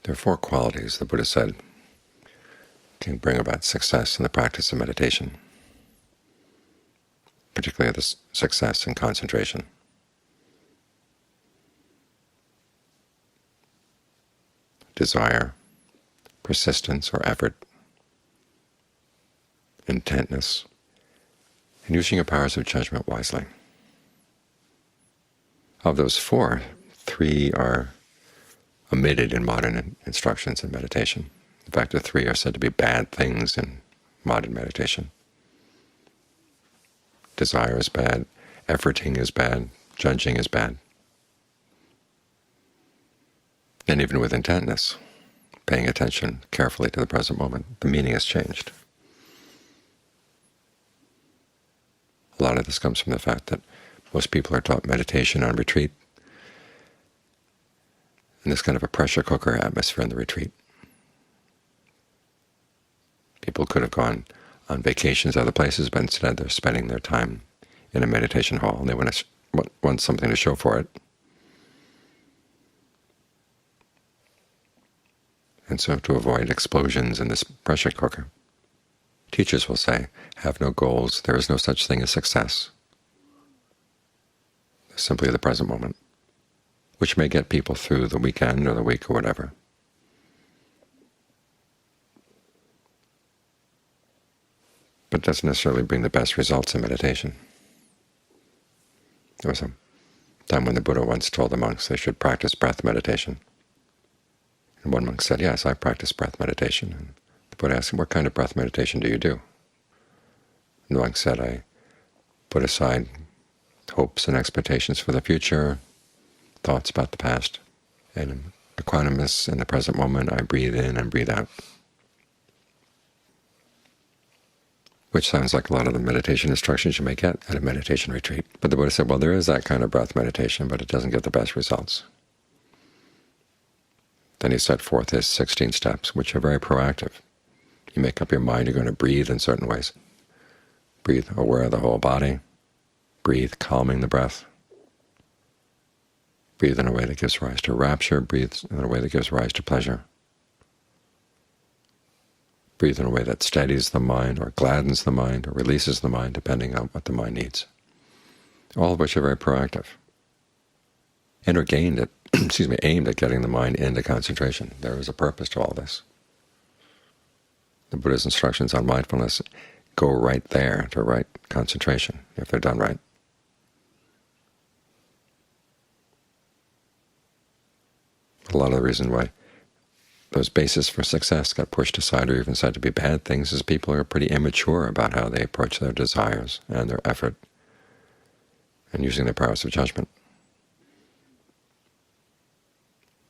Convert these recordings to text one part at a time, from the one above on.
There are four qualities the Buddha said can bring about success in the practice of meditation, particularly the success in concentration. Desire, persistence or effort, intentness, and using your powers of judgment wisely. Of those four, three are omitted in modern instructions in meditation. In fact, the three are said to be bad things in modern meditation. Desire is bad, efforting is bad, judging is bad. And even with intentness, paying attention carefully to the present moment, the meaning has changed. A lot of this comes from the fact that most people are taught meditation on retreat, in this kind of a pressure cooker atmosphere in the retreat. People could have gone on vacations other places, but instead they're spending their time in a meditation hall, and they want something to show for it. And so to avoid explosions in this pressure cooker, teachers will say, have no goals, there is no such thing as success. There's simply the present moment, which may get people through the weekend or the week or whatever. But doesn't necessarily bring the best results in meditation. There was a time when the Buddha once told the monks they should practice breath meditation. And one monk said, yes, I practice breath meditation. And the Buddha asked him, what kind of breath meditation do you do? And the monk said, I put aside hopes and expectations for the future, thoughts about the past, and I'm equanimous in the present moment. I breathe in and breathe out. Which sounds like a lot of the meditation instructions you may get at a meditation retreat. But the Buddha said, well, there is that kind of breath meditation, but it doesn't get the best results. Then he set forth his 16 steps, which are very proactive. You make up your mind you're going to breathe in certain ways. Breathe aware of the whole body. Breathe calming the breath. Breathe in a way that gives rise to rapture. Breathe in a way that gives rise to pleasure. Breathe in a way that steadies the mind or gladdens the mind or releases the mind, depending on what the mind needs. All of which are very proactive and are aimed at getting the mind into concentration. There is a purpose to all this. The Buddha's instructions on mindfulness go right there to right concentration, if they're done right. A lot of the reason why those bases for success got pushed aside or even said to be bad things is people are pretty immature about how they approach their desires and their effort and using their powers of judgment.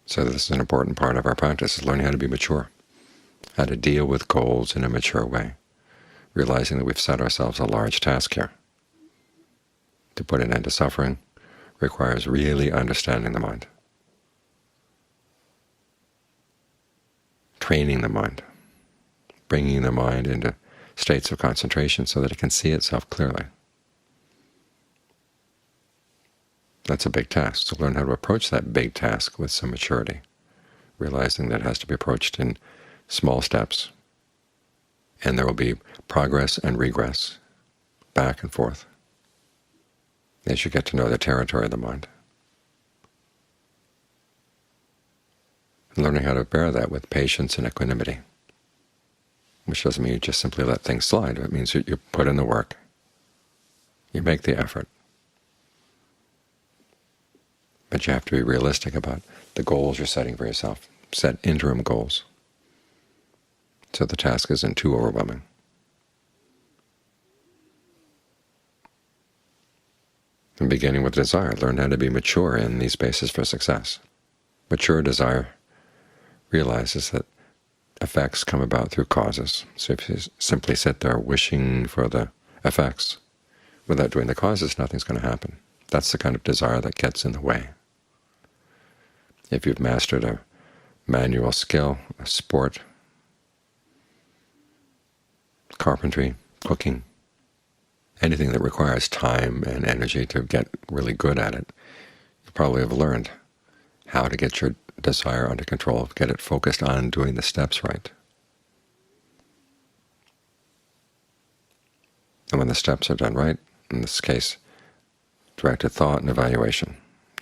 So this is an important part of our practice, is learning how to be mature, how to deal with goals in a mature way, realizing that we've set ourselves a large task here. To put an end to suffering requires really understanding the mind, training the mind, bringing the mind into states of concentration so that it can see itself clearly. That's a big task. So learn how to approach that big task with some maturity, realizing that it has to be approached in small steps, and there will be progress and regress, back and forth, as you get to know the territory of the mind. And learning how to bear that with patience and equanimity, which doesn't mean you just simply let things slide. It means that you put in the work, you make the effort. But you have to be realistic about the goals you're setting for yourself. Set interim goals, so the task isn't too overwhelming. And beginning with desire, learn how to be mature in these bases for success. Mature desire realizes that effects come about through causes. So if you simply sit there wishing for the effects without doing the causes, nothing's going to happen. That's the kind of desire that gets in the way. If you've mastered a manual skill, a sport, carpentry, cooking, anything that requires time and energy to get really good at it, you probably have learned how to get your desire under control, get it focused on doing the steps right. And when the steps are done right, in this case, directed thought and evaluation.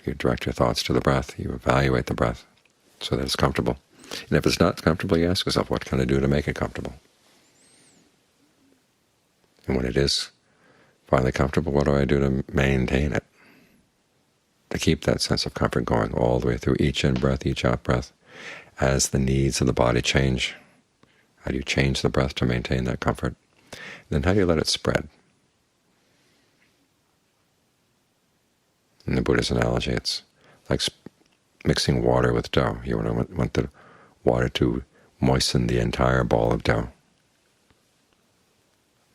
You direct your thoughts to the breath, you evaluate the breath so that it's comfortable. And if it's not comfortable, you ask yourself, what can I do to make it comfortable? And when it is finally comfortable, what do I do to maintain it? To keep that sense of comfort going all the way through each in-breath, each out-breath. As the needs of the body change, how do you change the breath to maintain that comfort? And then how do you let it spread? In the Buddha's analogy, it's like mixing water with dough. You want the water to moisten the entire ball of dough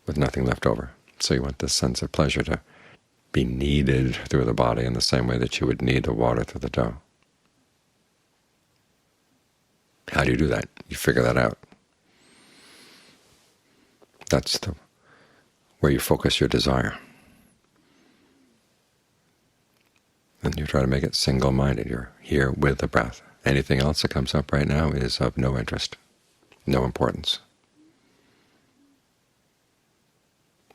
with nothing left over. So you want this sense of pleasure to be kneaded through the body in the same way that you would knead the water through the dough. How do you do that? You figure that out. That's where you focus your desire. And you try to make it single-minded. You're here with the breath. Anything else that comes up right now is of no interest, no importance.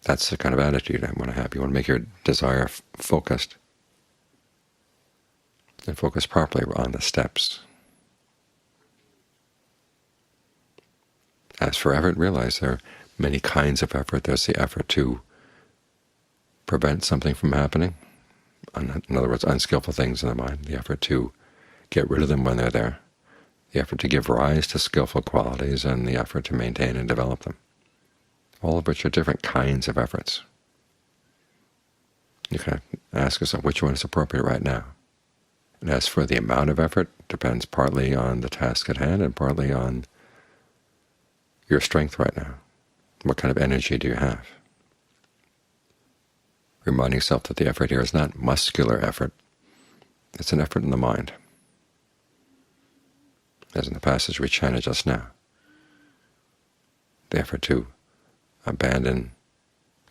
That's the kind of attitude I want to have. You want to make your desire focused, and focus properly on the steps. As for effort, realize there are many kinds of effort. There's the effort to prevent something from happening. In other words, unskillful things in the mind, the effort to get rid of them when they're there, the effort to give rise to skillful qualities, and the effort to maintain and develop them, all of which are different kinds of efforts. You can ask yourself which one is appropriate right now. And as for the amount of effort, it depends partly on the task at hand and partly on your strength right now. What kind of energy do you have? Reminding yourself that the effort here is not muscular effort. It's an effort in the mind, as in the passage we chanted just now. The effort to abandon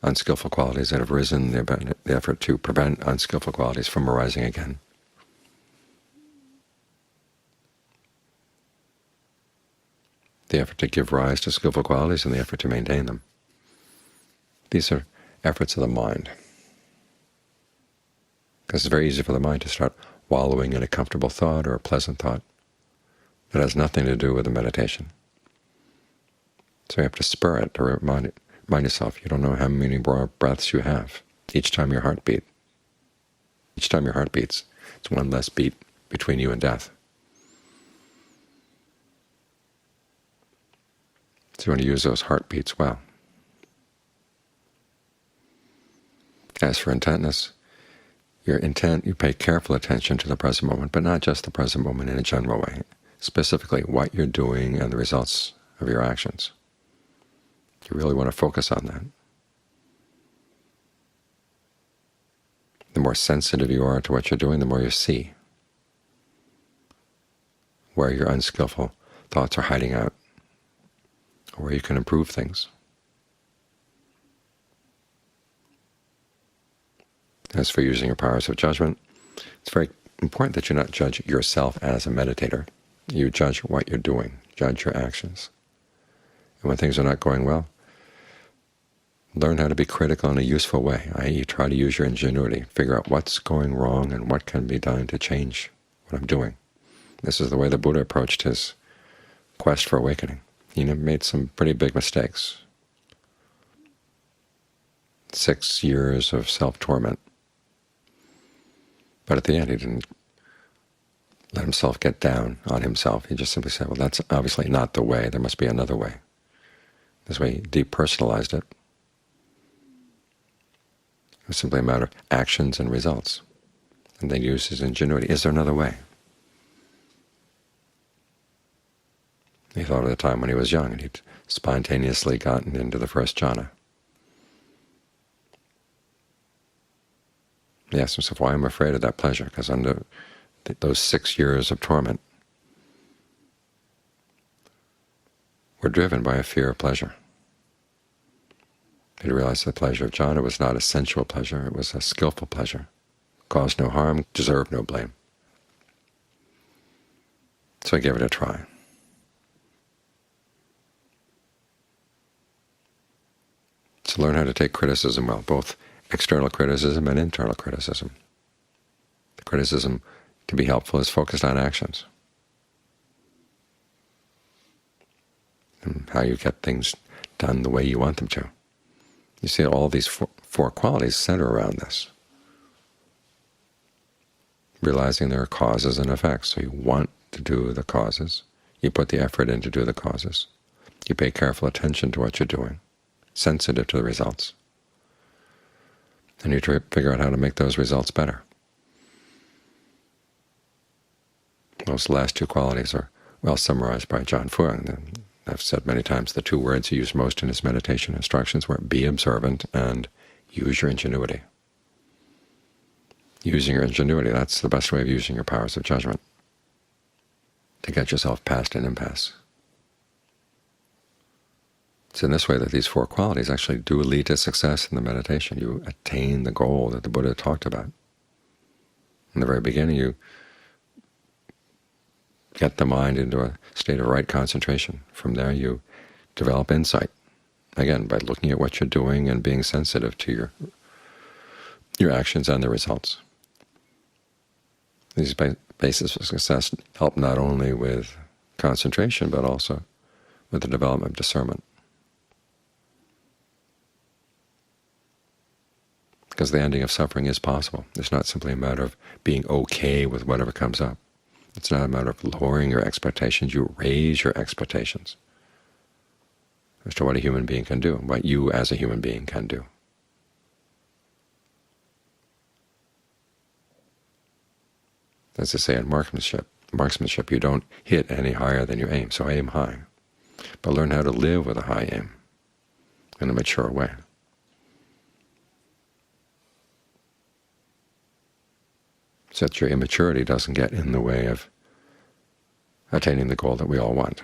unskillful qualities that have risen, the effort to prevent unskillful qualities from arising again. The effort to give rise to skillful qualities and the effort to maintain them. These are efforts of the mind. Because it's very easy for the mind to start wallowing in a comfortable thought or a pleasant thought that has nothing to do with the meditation. So you have to spur it, to remind yourself you don't know how many more breaths you have. Each time your heart beats, it's one less beat between you and death. So you want to use those heartbeats well. As for intentness, your intent, you pay careful attention to the present moment, but not just the present moment in a general way, specifically what you're doing and the results of your actions. You really want to focus on that. The more sensitive you are to what you're doing, the more you see where your unskillful thoughts are hiding out, or where you can improve things. As for using your powers of judgment, it's very important that you not judge yourself as a meditator. You judge what you're doing, judge your actions. And when things are not going well, learn how to be critical in a useful way, i.e. try to use your ingenuity, figure out what's going wrong and what can be done to change what I'm doing. This is the way the Buddha approached his quest for awakening. He made some pretty big mistakes. 6 years of self-torment. But at the end, he didn't let himself get down on himself. He just simply said, well, that's obviously not the way. There must be another way. This way he depersonalized it. It was simply a matter of actions and results. And then use his ingenuity. Is there another way? He thought of the time when he was young and he'd spontaneously gotten into the first jhana. He asked himself, why am I afraid of that pleasure? Because under those 6 years of torment were driven by a fear of pleasure. He realized the pleasure of jhana was not a sensual pleasure, it was a skillful pleasure, caused no harm, deserved no blame. So I gave it a try. To learn how to take criticism well, both external criticism and internal criticism. The criticism can be helpful is focused on actions and how you get things done the way you want them to. You see, all these four qualities center around this. Realizing there are causes and effects, so you want to do the causes. You put the effort in to do the causes. You pay careful attention to what you're doing, sensitive to the results. And you try to figure out how to make those results better. Those last two qualities are well summarized by John Fuang. I've said many times the two words he used most in his meditation instructions were be observant and use your ingenuity. Using your ingenuity, that's the best way of using your powers of judgment, to get yourself past an impasse. It's in this way that these four qualities actually do lead to success in the meditation. You attain the goal that the Buddha talked about. In the very beginning, you get the mind into a state of right concentration. From there you develop insight, again, by looking at what you're doing and being sensitive to your actions and the results. These bases of success help not only with concentration, but also with the development of discernment. Because the ending of suffering is possible. It's not simply a matter of being okay with whatever comes up. It's not a matter of lowering your expectations. You raise your expectations as to what a human being can do, what you as a human being can do. As they say in marksmanship, you don't hit any higher than you aim, so aim high. But learn how to live with a high aim in a mature way. So that your immaturity doesn't get in the way of attaining the goal that we all want.